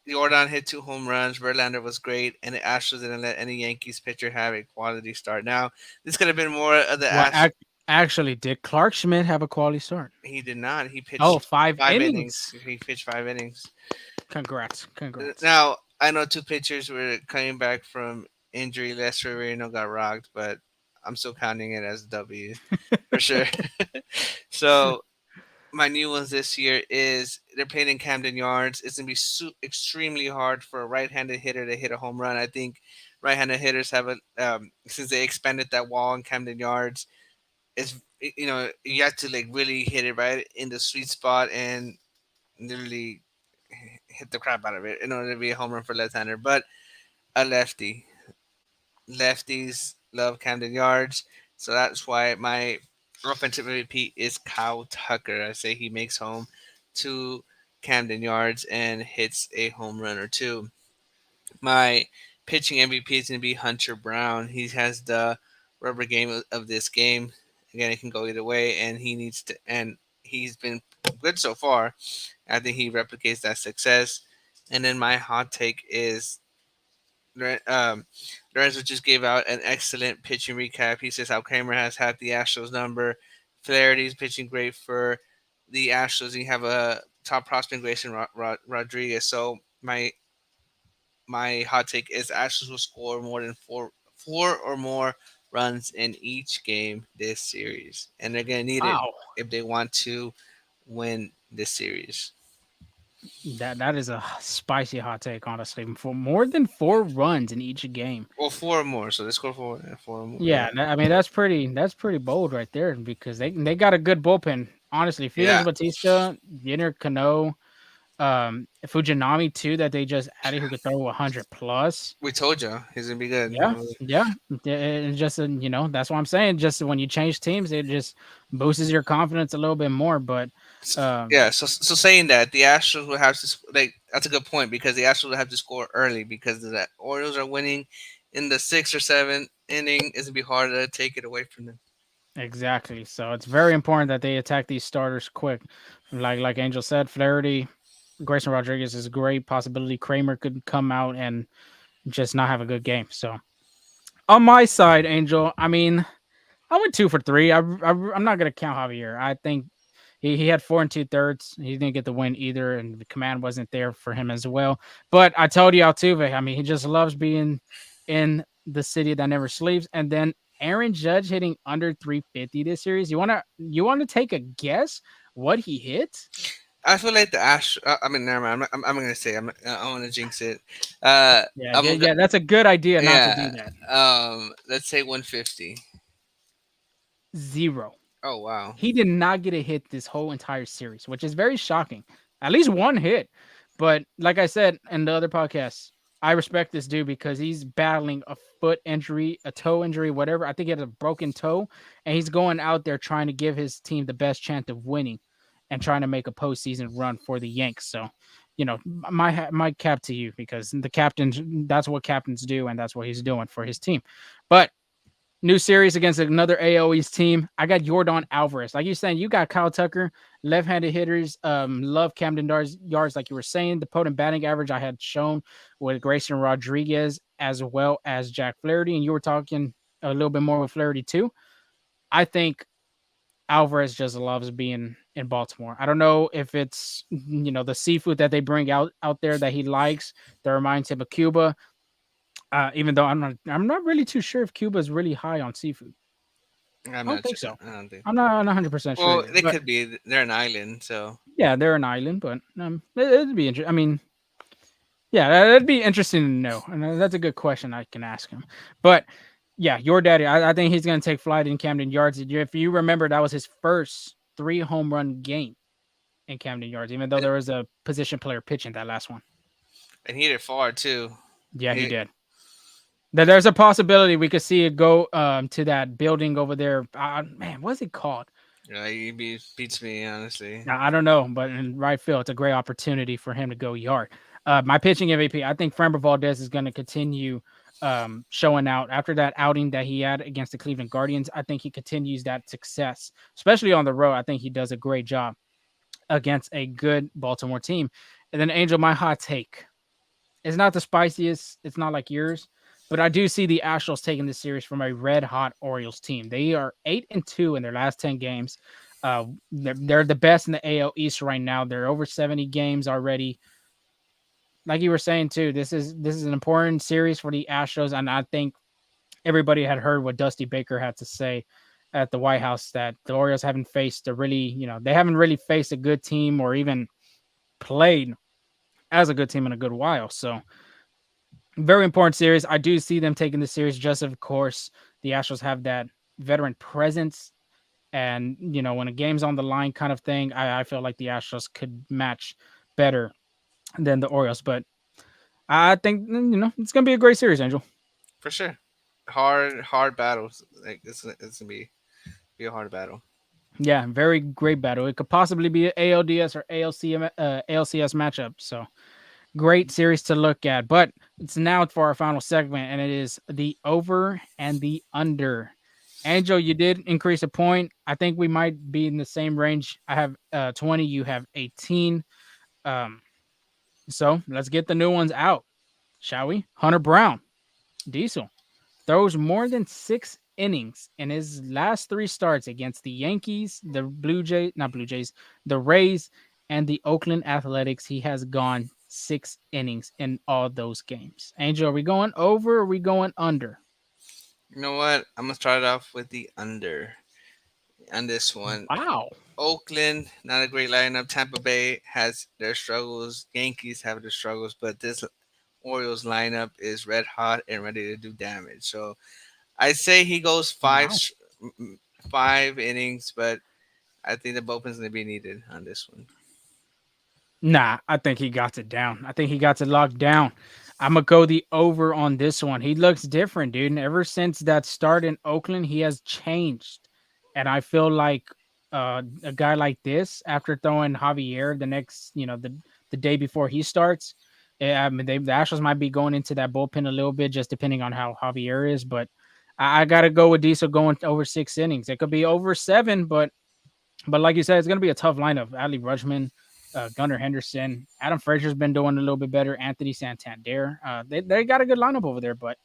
Jordan hit 2 home runs. Verlander was great, and the Astros didn't let any Yankees pitcher have a quality start. Now, this could have been more of the Well, Astros. actually, did Clark Schmidt have a quality start? He did not. He Oh, pitched five 5 innings. innings. He pitched 5 innings. Congrats. Congrats. Now, I know two pitchers were coming back from injury. Lester Reno got rocked, but I'm still counting it as a W for sure. So my new ones this year is they're playing in Camden Yards. It's gonna be extremely hard for a right-handed hitter to hit a home run. I think right-handed hitters have a since they expanded that wall in Camden Yards. It's you have to like really hit it right in the sweet spot and literally hit the crap out of it in order to be a home run for left-hander. But a lefty, lefties love Camden Yards, so that's why my offensive MVP is Kyle Tucker. I say he makes home to Camden Yards and hits a home run or two. My pitching MVP is going to be Hunter Brown. He has the rubber game of this game. Again, it can go either way, and he's been good so far. I think he replicates that success. And then my hot take is Lorenzo just gave out an excellent pitching recap. He says how Kramer has had the Astros number. Flaherty's pitching great for the Astros. And you have a top prospect, Grayson Rodriguez. So my hot take is Astros will score more than four or more runs in each game this series, and they're gonna need it Wow. if they want to win this series. That is a spicy hot take, honestly. For more than 4 runs in each game. Well, four or more. So they score four or more. Yeah, I mean that's pretty bold right there, because they got a good bullpen. Honestly, Felix Yeah. Batista, Yenner Cano, Fujinami too, that they just added, who could throw 100 plus. We told you he's gonna be good. Yeah, yeah. It's just that's what I'm saying. Just when you change teams, it just boosts your confidence a little bit more. But um, Yeah. So saying that the Astros will have to like that's a good point because the Astros will have to score early because the Orioles are winning in the 6th or 7th inning. It's gonna be hard to take it away from them. exactly. So it's very important that they attack these starters quick. Like Angel said, Flaherty, Grayson Rodriguez is a great possibility. Kramer could come out and just not have a good game. So on my side, Angel, I mean, I went 2 for 3. I'm not gonna count Javier. I think he had 4 2/3. He didn't get the win either, and the command wasn't there for him as well. But I told you, Altuve, I mean, he just loves being in the city that never sleeps. And then Aaron Judge hitting under 350 this series. You wanna take a guess what he hit? I feel like the Ash. I mean, never mind. I'm gonna say. I want to jinx it. Yeah, yeah, I'm. yeah. That's a good idea not to do Yeah. that. Let's say 150. 0. Oh wow. He did not get a hit this whole entire series, which is very shocking. At least one hit. But like I said in the other podcast, I respect this dude because he's battling a foot injury, a toe injury, whatever. I think he had a broken toe, and he's going out there trying to give his team the best chance of winning and trying to make a postseason run for the Yanks. So, my cap to you, because the captain, that's what captains do, and that's what he's doing for his team. But new series against another AL East team. I got Jordan Alvarez. Like you're saying, you got Kyle Tucker, left-handed hitters. Love Camden yards, like you were saying. The potent batting average I had shown with Grayson Rodriguez as well as Jack Flaherty, and you were talking a little bit more with Flaherty too. I think Alvarez just loves being in Baltimore. I don't know if it's the seafood that they bring out there that he likes that reminds him of Cuba. Even though I'm not really too sure if Cuba is really high on seafood. I'm I don't not think sure. so. I don't think. I'm not 100% sure Well, either. they But could be. They're an island, so yeah, they're an island, but it'd be interesting. I mean, yeah, that'd be interesting to know, and that's a good question I can ask him. But yeah, your daddy, I think he's going to take flight in Camden Yards. If you remember, that was his first 3 home run game in Camden Yards, even though and there was a position player pitching that last one. he hit it far too. Yeah, he He, did. There's a possibility we could see it go to that building over there. Man, what's it called? beats me honestly. Now, I don't know, but in right field, it's a great opportunity for him to go yard. My pitching MVP, I think Framber Valdez is going to continue showing out after that outing that he had against the Cleveland Guardians. I think he continues that success, especially on the road. I think he does a great job against a good Baltimore team. And then Angel, my hot take. It's not the spiciest. It's not like yours, but I do see the Astros taking this series from a red hot Orioles team. They are 8-2 in their last 10 games. They're the best in the AL East right now. They're over 70 games already. Like you were saying too, this is an important series for the Astros, and I think everybody had heard what Dusty Baker had to say at the White House that the Orioles haven't faced a really, they haven't really faced a good team or even played as a good team in a good while. So very important series. I do see them taking the series. Just of course, the Astros have that veteran presence, and when a game's on the line, kind of thing. I feel like the Astros could match better than the Orioles, but I think it's gonna be a great series, Angel. For sure. Hard battles. Like it's gonna be a hard battle. Yeah, very great battle. It could possibly be an ALDS or ALCS matchup. So great series to look at. But it's now for our final segment, and it is the over and the under. Angel, you did increase a point. I think we might be in the same range. I have 20, you have 18. Um, so let's get the new ones out, shall we? Hunter Brown, Diesel, throws more than 6 innings in his last 3 starts against the Yankees, the not Blue Jays, the Rays, and the Oakland Athletics. He has gone 6 innings in all those games. Angel, are we going over or are we going under? You know what? I'm gonna start off with the under on this one. Wow. Oakland, not a great lineup. Tampa Bay has their struggles. Yankees have their struggles, but this Orioles lineup is red hot and ready to do damage. So I say he goes Wow. 5 innings, but I think the bullpen's gonna be needed on this one. Nah, I think he got it down. I think he got it locked down. I'm gonna go the over on this one. He looks different, dude. And ever since that start in Oakland, he has changed. And I feel like a guy like this, after throwing Javier the next, the day before he starts, I mean, the Astros might be going into that bullpen a little bit, just depending on how Javier is. But I gotta go with Diesel going over 6 innings. It could be over 7, but like you said, it's going to be a tough lineup. Adley Rutschman, Gunnar Henderson, Adam Frazier's been doing a little bit better. Anthony Santander. They got a good lineup over there, but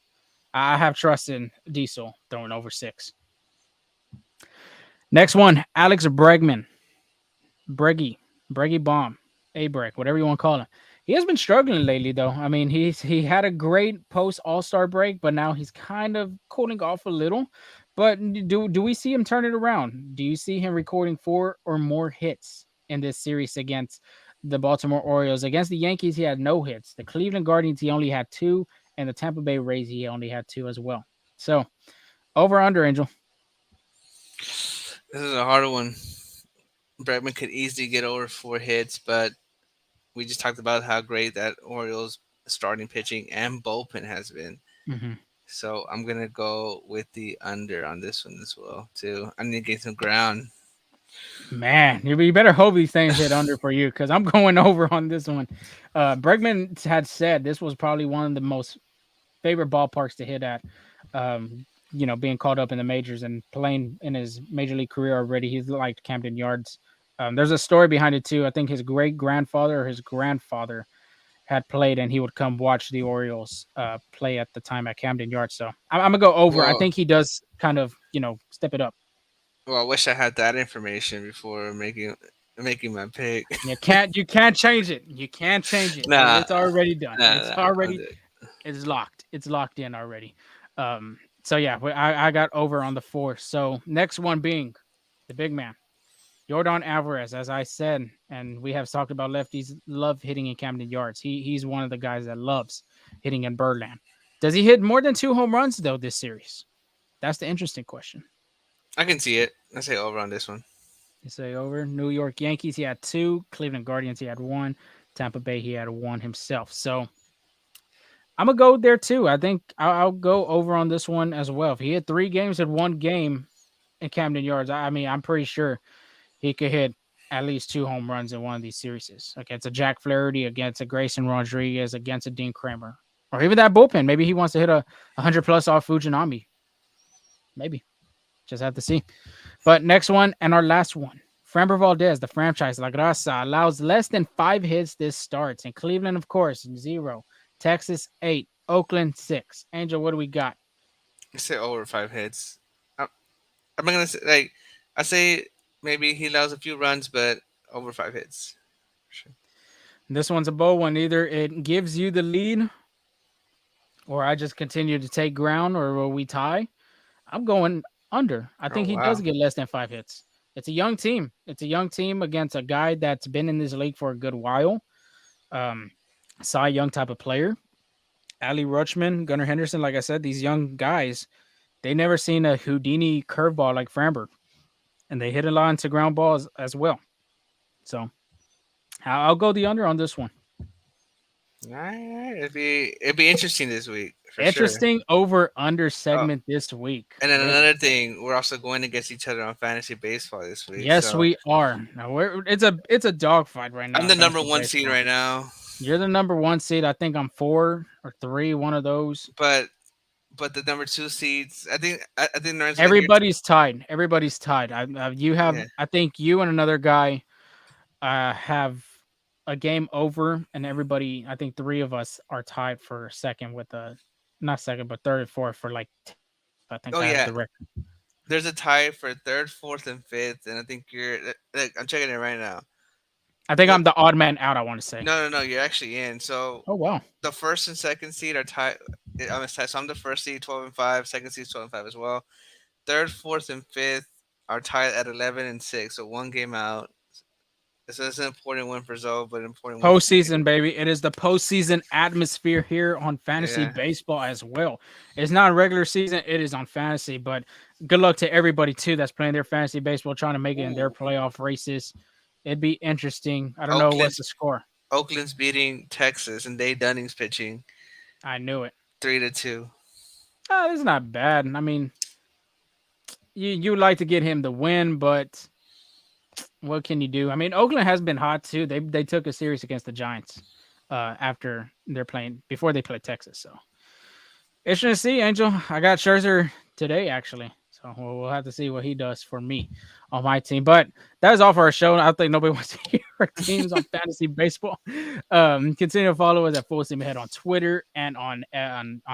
I have trust in Diesel throwing over 6. Next one, Alex Bregman. Breggy Bomb, A-Breg, whatever you want to call him. He has been struggling lately, though. I mean, he had a great post All-Star break, but now he's kind of cooling off a little. But do we see him turn it around? Do you see him recording 4 or more hits in this series against the Baltimore Orioles? Against the Yankees, he had no hits. The Cleveland Guardians, he only had 2, and the Tampa Bay Rays, he only had 2 as well. So over under, Angel. This is a hard one. Bregman could easily get over 4 hits, but we just talked about how great that Orioles starting pitching and bullpen has been. Mm-hmm. So I'm gonna go with the under on this one as well too. I need to get some ground. Man, you better hope these things hit under for you because I'm going over on this one. Bregman had said this was probably one of the most favorite ballparks to hit at. being called up in the majors and playing in his major league career already. He's liked Camden Yards. There's a story behind it too. I think his great grandfather or his grandfather had played, and he would come watch the Orioles play at the time at Camden Yards. So I'm gonna go over. I Well, think he does kind of step it up. well, I wish I had that information before making my pick. You can't change it. You can't change it. Nah, It's already done. nah, It's nah. I'm already good. it's locked. It's locked in already. So yeah, I got over on the four. So next one being the big man, Jordan Alvarez. As I said, and we have talked about lefties love hitting in Camden Yards. He's one of the guys that loves hitting in Birdland. Does he hit more than 2 home runs though this series? That's the interesting question. I can see it. I say over on this one. You say over. New York Yankees, he had two. Cleveland Guardians, he had one. Tampa Bay, he had one himself. So I'm gonna go there too. I think I'll go over on this one as well. If he hit 3 games in one game in Camden Yards, I mean, I'm pretty sure he could hit at least 2 home runs in one of these series against a Jack Flaherty, against a Grayson Rodriguez, against a Dean Kramer, or even that bullpen. Maybe he wants to hit a 100 plus off Fujinami. Maybe. Just have to see. But next one and our last one. Framber Valdez, the franchise La Grasa, allows less than 5 hits this starts. In Cleveland, of course, 0. Texas, 8. Oakland, 6. Angel, what do we got? I say over 5 hits. I'm not gonna say like I say maybe he allows a few runs, but over 5 hits. Sure. This one's a bold one. Either it gives you the lead, or I just continue to take ground, or will we tie? I'm going under. I Oh think he does wow. get less than 5 hits. It's a young team. It's a young team against a guy that's been in this league for a good while. Um, Cy Young type of player. Adley Rutschman, Gunnar Henderson, like I said, these young guys, they never seen a Houdini curveball like Framber, and they hit a lot into ground balls as well. So I'll go the under on this one. All right. It'd be interesting this week for sure. Interesting over under Oh, segment this week. and then Really? another thing, we're also going against each other on fantasy baseball this week. Yes, So we are. Now it's a dogfight right now I'm in the number fantasy one seed baseball. right now, You're the number one seed. I think I'm 4 or 3, one of those. but the number two seeds, I think Lorenzo, like you're Everybody's tied. Everybody's tied. You have, yeah. I think you and another guy have a game over, and everybody, I think 3 of us are tied for second with a, not second, but third and fourth for like, I think Oh I have yeah, the record. there's a tie for third, fourth, and fifth, and I think you're like I'm checking it right now. I think The, I'm the odd man out, I want to say. no, you're actually in. So Oh, wow. the first and second seed are tied. I'm tied. So I'm the first seed, 12 and 5. Second seed, 12 and 5 as well. Third, fourth, and fifth are tied at 11 and 6, so one game out. So it's an important win for Zoe, but an important win for me. Postseason, baby. It is the postseason atmosphere here on fantasy Yeah. baseball as well. It's not regular season, it is on fantasy, but good luck to everybody too that's playing their fantasy baseball, trying to make it in their Ooh. playoff races. It'd be interesting. I don't know what's Oakland's the score. Oakland's beating Texas, and Dave Dunning's pitching I knew it. 3-2. It's not bad. I mean, you like to get him the win, but what can you do? I mean, Oakland has been hot too. They took a series against the Giants after they're playing before they play Texas. So interesting to see, Angel. I got Scherzer today actually, so we'll have to see what he does for me on my team. But that is all for our show. I think nobody wants to hear our teams on fantasy baseball. Continue to follow us at Full Steam Ahead on Twitter and on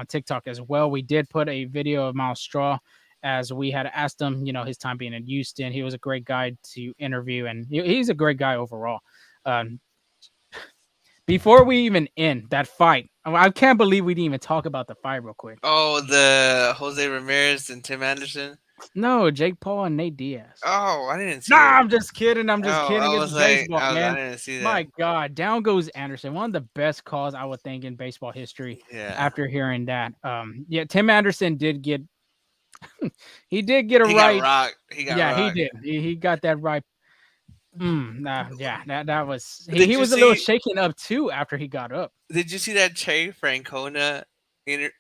TikTok as well. We did put a video of Miles Straw as we had asked him, his time being in Houston. He was a great guy to interview, and he's a great guy overall. Um, before we even end that fight, I can't believe we didn't even talk about the fight real quick. Oh, the Jose Ramirez and Tim Anderson. No, Jake Paul and Nate Diaz. Oh, I didn't Nah, see it. I'm just kidding. I'm just Oh, kidding. I It's was like, baseball, I man. didn't see that. My God, down goes Anderson. One of the best calls I would think in baseball history. Yeah, After hearing that, yeah, Tim Anderson did get he did get a he got right. rocked. He got Yeah, he rocked. did. He got that right. Nah, yeah, that was he Did you was a little see? shaken up too after he got up. Did you see that Trey Francona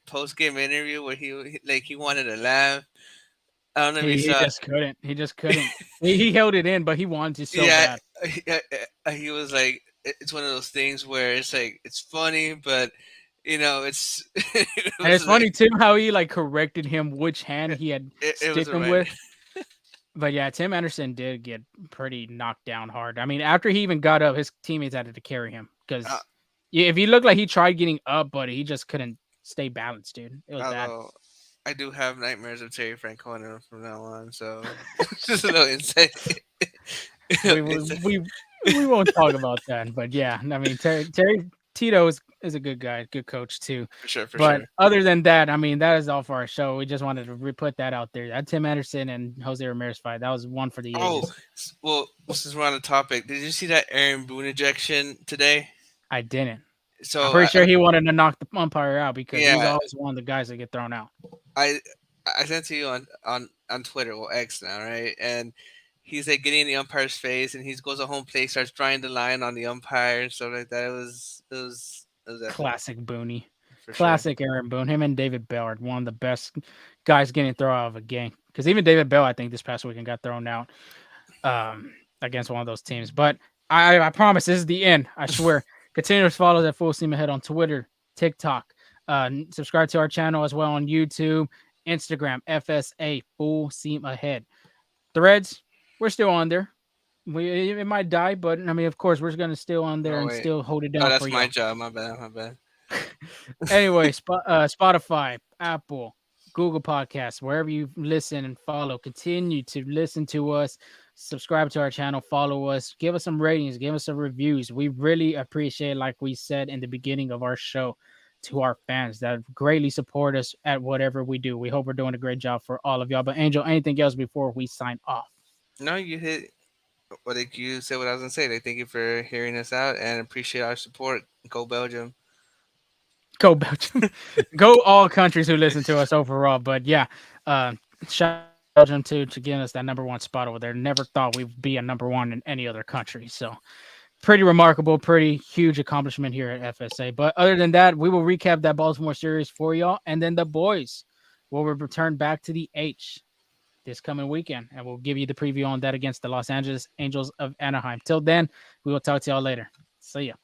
post game interview where he wanted to laugh? I don't know if you He saw. just couldn't. He just couldn't. He held it in, but he wanted to so Yeah, bad. he was like, it's one of those things where it's like it's funny, but it And was it's like funny too how he like corrected him which hand he had it was stick him right. with. But yeah, Tim Anderson did get pretty knocked down hard. I mean, after he even got up, his teammates had to carry him Uh, because if he looked like he tried getting up, but he just couldn't stay balanced, dude. It was bad. although I do have nightmares of Terry Francona from now on, so just a little insight. We we Insight. we, we won't talk about that, but yeah, I mean Terry Tito is a good guy, good coach too. For sure, for But sure. other than that, I mean that is all for our show. We just wanted to put that out there. That Tim Anderson and Jose Ramirez fight, that was one for the Oh, ages. since we're on the topic, did you see that Aaron Boone ejection today? I didn't. I'm So pretty sure he wanted to knock the umpire out because he's yeah, always one of the guys that get thrown out. I I sent to you on Twitter, well X now, right? And he's like getting in the umpire's face, and he goes to home plate, starts drawing the line on the umpire and stuff like that. It was epic Classic Booney. for sure. Classic Aaron Boone. Him and David Bell are one of the best guys getting thrown out of a game. Because even David Bell, I think, this past weekend got thrown out against one of those teams. But I promise this is the end. I swear. Continue to follow us at Full Steam Ahead on Twitter, TikTok. Subscribe to our channel as well on YouTube, Instagram, FSA Full Steam Ahead. Threads, we're still on there. It might die, but I mean, of course, we're gonna still on there Oh and wait, still hold it oh down for that's my y'all. job. My bad, my bad. Anyway, Spotify, Apple, Google Podcasts, wherever you listen and follow, continue to listen to us, subscribe to our channel, follow us, give us some ratings, give us some reviews. We really appreciate, like we said in the beginning of our show, to our fans that greatly support us at whatever we do. We hope we're doing a great job for all of y'all. But Angel, anything else before we sign off? No, you hit. Well, like you said what I was gonna say. Like, thank you for hearing us out and appreciate our support. Go Belgium. Go Belgium. Go all countries who listen to us overall. But yeah, uh, shout out to Belgium too to getting us that number one spot over there. Never thought we'd be a number one in any other country. So pretty remarkable, pretty huge accomplishment here at FSA. But other than that, we will recap that Baltimore series for y'all, and then the boys will return back to the H this coming weekend, and we'll give you the preview on that against the Los Angeles Angels of Anaheim. Till then, we will talk to y'all later. See ya.